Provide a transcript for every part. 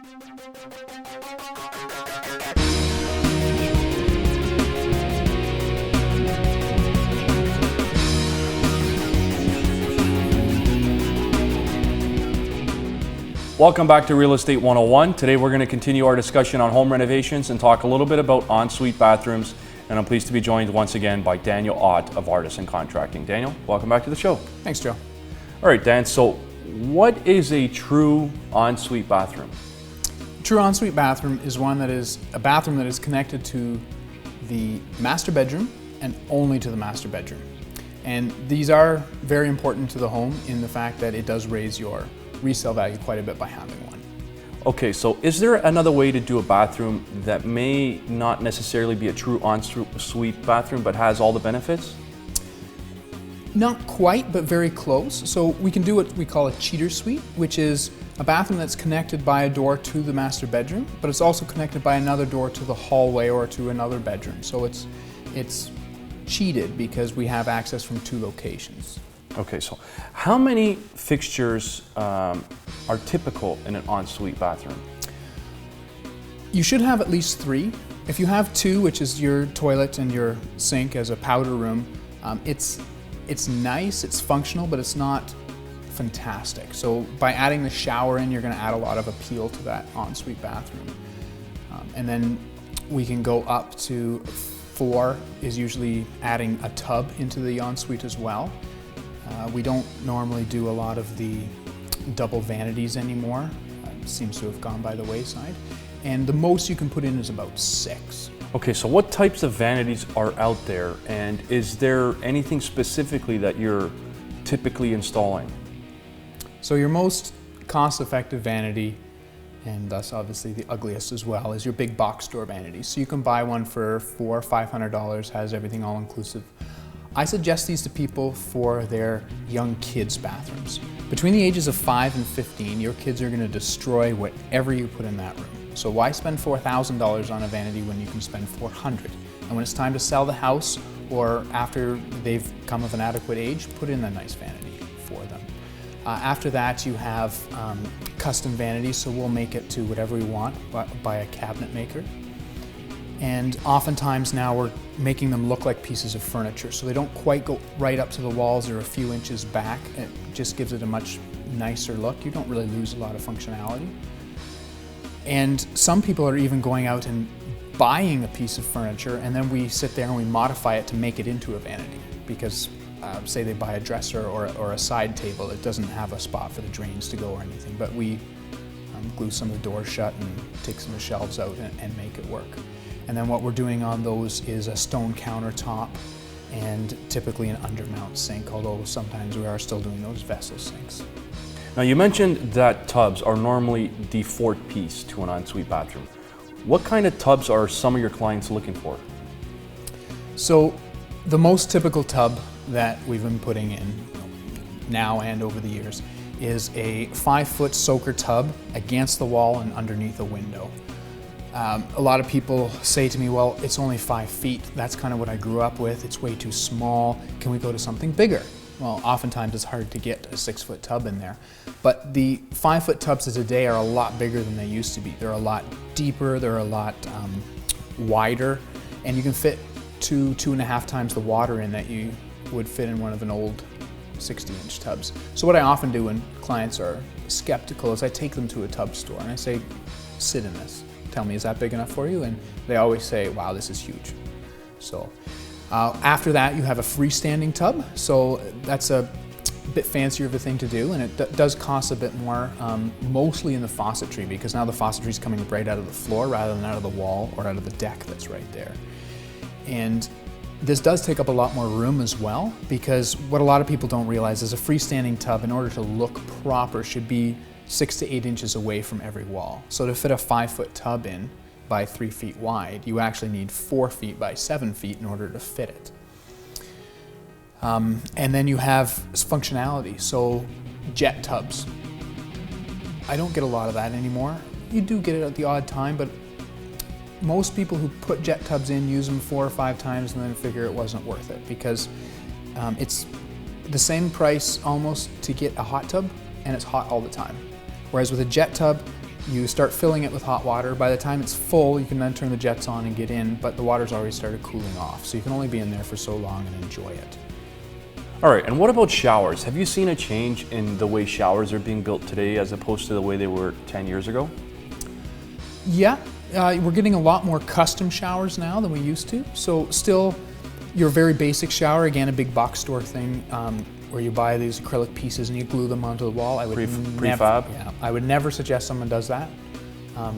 Welcome back to Real Estate 101. Today we're going to continue our discussion on home renovations and talk a little bit about ensuite bathrooms. And I'm pleased to be joined once again by Daniel Ott of Artisan Contracting. Daniel, welcome back to the show. Thanks, Joe. All right, Dan, so what is a true ensuite bathroom? A true ensuite bathroom is one that is a bathroom that is connected to the master bedroom and only to the master bedroom. And these are very important to the home in the fact that it does raise your resale value quite a bit by having one. Okay, so is there another way to do a bathroom that may not necessarily be a true ensuite bathroom but has all the benefits? Not quite, but very close. So we can do what we call a cheater suite, which is a bathroom that's connected by a door to the master bedroom, but it's also connected by another door to the hallway or to another bedroom. So it's cheated because we have access from two locations. Okay, so how many fixtures are typical in an ensuite bathroom? You should have at least 3. If you have 2, which is your toilet and your sink as a powder room, it's nice, it's functional, but it's not fantastic. So by adding the shower in, you're going to add a lot of appeal to that ensuite bathroom. And then we can go up to 4 is usually adding a tub into the ensuite as well. We don't normally do a lot of the double vanities anymore. It seems to have gone by the wayside. And the most you can put in is about 6. Okay, so what types of vanities are out there, and is there anything specifically that you're typically installing? So your most cost-effective vanity, and thus obviously the ugliest as well, is your big box store vanity. So you can buy one for $400 or $500, has everything all inclusive. I suggest these to people for their young kids' bathrooms. Between the ages of 5 and 15, your kids are going to destroy whatever you put in that room. So why spend $4,000 on a vanity when you can spend $400? And when it's time to sell the house or after they've come of an adequate age, put in a nice vanity for them. After that, you have custom vanities, so we'll make it to whatever we want by a cabinet maker. And oftentimes now we're making them look like pieces of furniture, so they don't quite go right up to the walls or a few inches back. It just gives it a much nicer look. You don't really lose a lot of functionality. And some people are even going out and buying a piece of furniture, and then we sit there and we modify it to make it into a vanity. Because say they buy a dresser or a side table, it doesn't have a spot for the drains to go or anything, but we glue some of the doors shut and take some of the shelves out and make it work. And then what we're doing on those is a stone countertop and typically an undermount sink, although sometimes we are still doing those vessel sinks. Now you mentioned that tubs are normally the fourth piece to an ensuite bathroom. What kind of tubs are some of your clients looking for? So the most typical tub that we've been putting in now and over the years is a 5-foot soaker tub against the wall and underneath a window. A lot of people say to me, well, it's only 5 feet. That's kind of what I grew up with. It's way too small. Can we go to something bigger? Well, oftentimes it's hard to get a 6-foot tub in there. But the 5-foot tubs of today are a lot bigger than they used to be. They're a lot deeper, they're a lot wider, and you can fit 2.5 times the water in that you would fit in one of an old 60-inch tubs. So what I often do when clients are skeptical is I take them to a tub store and I say, sit in this. Tell me, is that big enough for you? And they always say, wow, this is huge. So after that, you have a freestanding tub. So that's a bit fancier of a thing to do, and it does cost a bit more, mostly in the faucetry, because now the faucetry is coming right out of the floor rather than out of the wall or out of the deck that's right there. And this does take up a lot more room as well, because what a lot of people don't realize is a freestanding tub, in order to look proper, should be 6 to 8 inches away from every wall. So to fit a 5-foot tub in by 3 feet wide, you actually need 4 feet by 7 feet in order to fit it. And then you have functionality, so jet tubs. I don't get a lot of that anymore. You do get it at the odd time, but most people who put jet tubs in use them 4 or 5 times and then figure it wasn't worth it, because it's the same price almost to get a hot tub, and it's hot all the time. Whereas with a jet tub, You start filling it with hot water. By the time it's full, you can then turn the jets on and get in, but the water's already started cooling off. So you can only be in there for so long and enjoy it. All right, and what about showers? Have you seen a change in the way showers are being built today as opposed to the way they were 10 years ago? Yeah, we're getting a lot more custom showers now than we used to. So still your very basic shower, again, a big box store thing, where you buy these acrylic pieces and you glue them onto the wall. I would Prefab? Yeah, I would never suggest someone does that,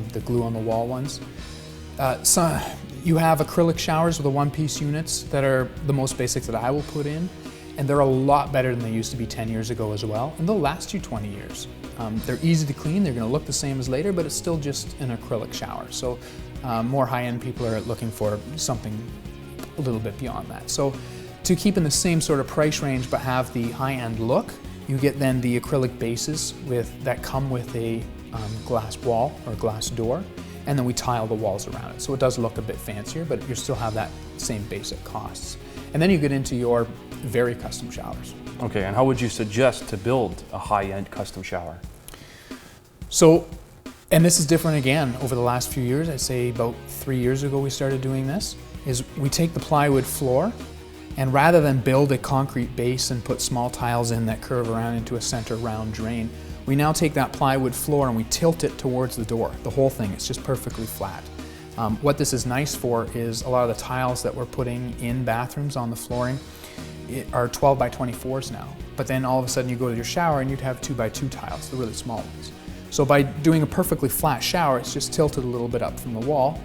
the glue on the wall ones. So you have acrylic showers with the one-piece units that are the most basic that I will put in, and they're a lot better than they used to be 10 years ago as well, and they'll last you 20 years. They're easy to clean, they're gonna look the same as later, but it's still just an acrylic shower. So more high-end people are looking for something a little bit beyond that. So to keep in the same sort of price range but have the high-end look, you get then the acrylic bases that come with a glass wall or glass door, and then we tile the walls around it. So it does look a bit fancier, but you still have that same basic costs. And then you get into your very custom showers. Okay, and how would you suggest to build a high-end custom shower? So, and this is different again over the last few years. I'd say about 3 years ago we started doing this, is we take the plywood floor, and rather than build a concrete base and put small tiles in that curve around into a center round drain, we now take that plywood floor and we tilt it towards the door, the whole thing. It's just perfectly flat. What this is nice for is a lot of the tiles that we're putting in bathrooms on the flooring are 12 by 24s now. But then all of a sudden you go to your shower and you'd have 2 by 2 tiles, the really small ones. So by doing a perfectly flat shower, it's just tilted a little bit up from the wall.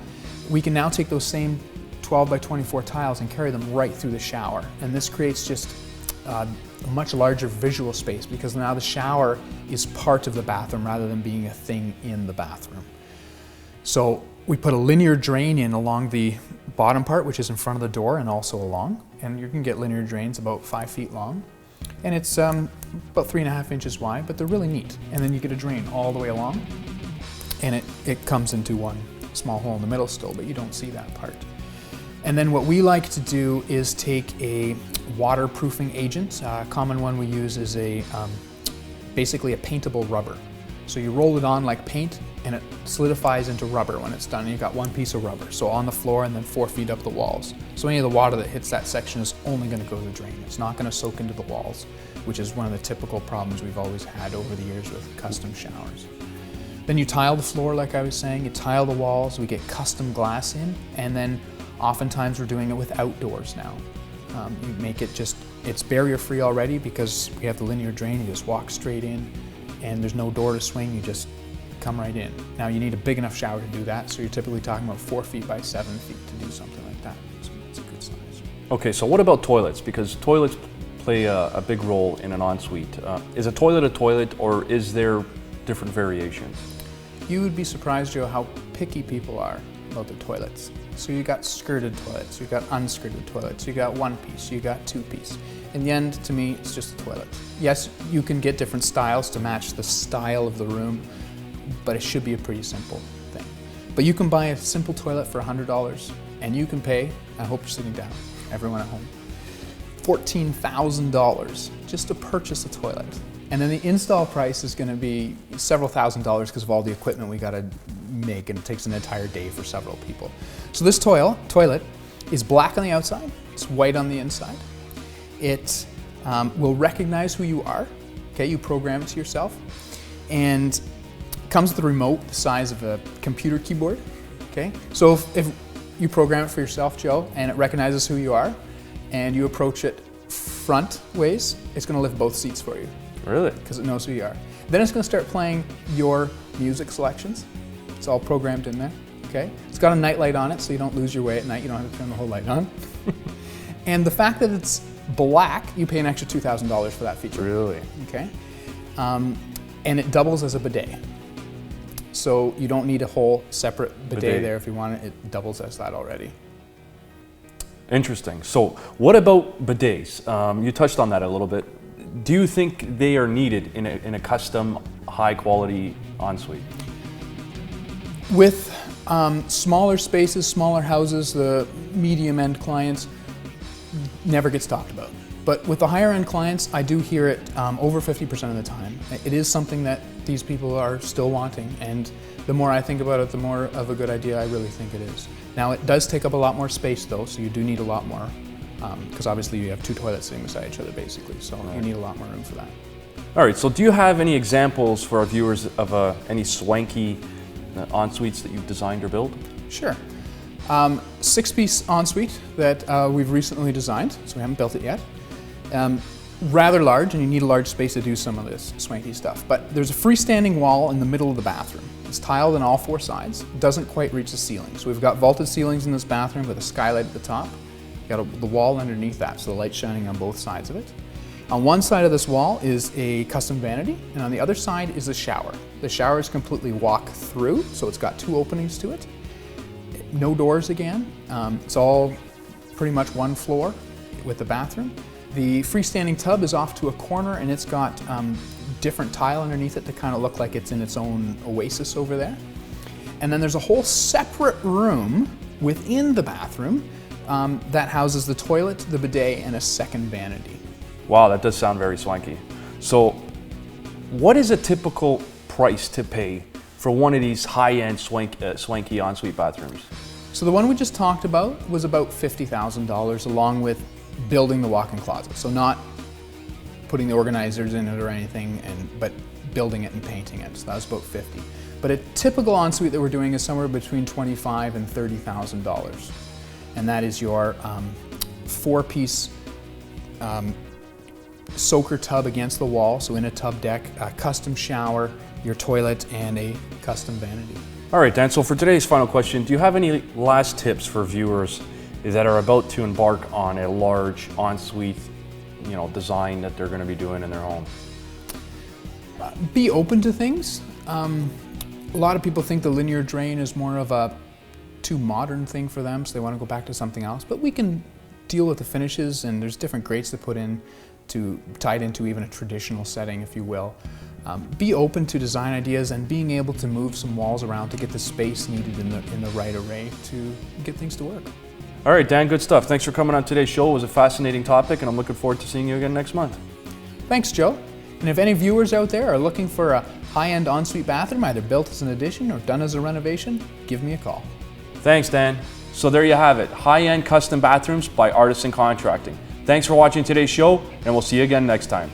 We can now take those same 12 by 24 tiles and carry them right through the shower. And this creates just a much larger visual space because now the shower is part of the bathroom rather than being a thing in the bathroom. So we put a linear drain in along the bottom part, which is in front of the door and also along. And you can get linear drains about 5 feet long. And it's about 3.5 inches wide, but they're really neat. And then you get a drain all the way along. And it comes into one small hole in the middle still, but you don't see that part. And then what we like to do is take a waterproofing agent. A common one we use is basically a paintable rubber. So you roll it on like paint and it solidifies into rubber when it's done. And you've got one piece of rubber. So on the floor and then 4 feet up the walls. So any of the water that hits that section is only going to go to the drain. It's not going to soak into the walls, which is one of the typical problems we've always had over the years with custom showers. Then you tile the floor, like I was saying, you tile the walls, we get custom glass in, and then oftentimes we're doing it with outdoors now. You make it it's barrier free already because we have the linear drain, you just walk straight in and there's no door to swing, you just come right in. Now you need a big enough shower to do that, so you're typically talking about 4 feet by 7 feet to do something like that. So it's a good size. Okay, so what about toilets? Because toilets play a big role in an ensuite. Is a toilet or is there different variations? You would be surprised, Joe, how picky people are about their toilets. So you got skirted toilets, you got unskirted toilets, you got one piece, you got two piece. In the end, to me, it's just a toilet. Yes, you can get different styles to match the style of the room, but it should be a pretty simple thing. But you can buy a simple toilet for $100 and you can pay, I hope you're sitting down, everyone at home, $14,000 just to purchase a toilet. And then the install price is going to be several $1,000s because of all the equipment we got to make, and it takes an entire day for several people. So this toilet is black on the outside, it's white on the inside. It will recognize who you are. Okay, you program it to yourself, and comes with a remote the size of a computer keyboard. Okay, so if you program it for yourself, Joe, and it recognizes who you are, and you approach it front ways, it's going to lift both seats for you. Really? Because it knows who you are. Then it's going to start playing your music selections. It's all programmed in there. Okay. It's got a night light on it, so you don't lose your way at night. You don't have to turn the whole light on. And the fact that it's black, you pay an extra $2,000 for that feature. Really? Okay. And it doubles as a bidet. So you don't need a whole separate bidet there if you want it. It doubles as that already. Interesting. So what about bidets? You touched on that a little bit. Do you think they are needed in a custom, high-quality ensuite? With smaller spaces, smaller houses, the medium-end clients, never gets talked about. But with the higher-end clients, I do hear it over 50% of the time. It is something that these people are still wanting, and the more I think about it, the more of a good idea I really think it is. Now, it does take up a lot more space though, so you do need a lot more, because obviously you have two toilets sitting beside each other basically, so you need a lot more room for that. All right, so do you have any examples for our viewers of any swanky en-suites that you've designed or built? Sure. 6-piece ensuite that we've recently designed, so we haven't built it yet. Rather large, and you need a large space to do some of this swanky stuff. But there's a freestanding wall in the middle of the bathroom. It's tiled on all 4 sides. It doesn't quite reach the ceiling. So we've got vaulted ceilings in this bathroom with a skylight at the top. You've got the wall underneath that, so the light's shining on both sides of it. On one side of this wall is a custom vanity, and on the other side is a shower. The shower is completely walk-through, so it's got 2 openings to it. No doors again. It's all pretty much one floor with the bathroom. The freestanding tub is off to a corner, and it's got different tile underneath it to kind of look like it's in its own oasis over there. And then there's a whole separate room within the bathroom that houses the toilet, the bidet, and a second vanity. Wow, that does sound very swanky. So what is a typical price to pay for one of these high-end swanky ensuite bathrooms? So the one we just talked about was about $50,000 along with building the walk-in closet. So not putting the organizers in it or anything, but building it and painting it. So that was about $50,000. But a typical ensuite that we're doing is somewhere between $25,000 and $30,000. And that is your 4-piece soaker tub against the wall, so in a tub deck, a custom shower, your toilet, and a custom vanity. All right, Dan, so for today's final question, do you have any last tips for viewers that are about to embark on a large ensuite, design that they're going to be doing in their home? Be open to things. A lot of people think the linear drain is more of a too modern thing for them, so they want to go back to something else, but we can deal with the finishes, and there's different grates to put in to tie it into even a traditional setting, if you will. Be open to design ideas and being able to move some walls around to get the space needed in the right array to get things to work. All right, Dan, good stuff. Thanks for coming on today's show. It was a fascinating topic, and I'm looking forward to seeing you again next month. Thanks, Joe. And if any viewers out there are looking for a high-end ensuite bathroom, either built as an addition or done as a renovation, give me a call. Thanks, Dan. So there you have it, high-end custom bathrooms by Artisan Contracting. Thanks for watching today's show, and we'll see you again next time.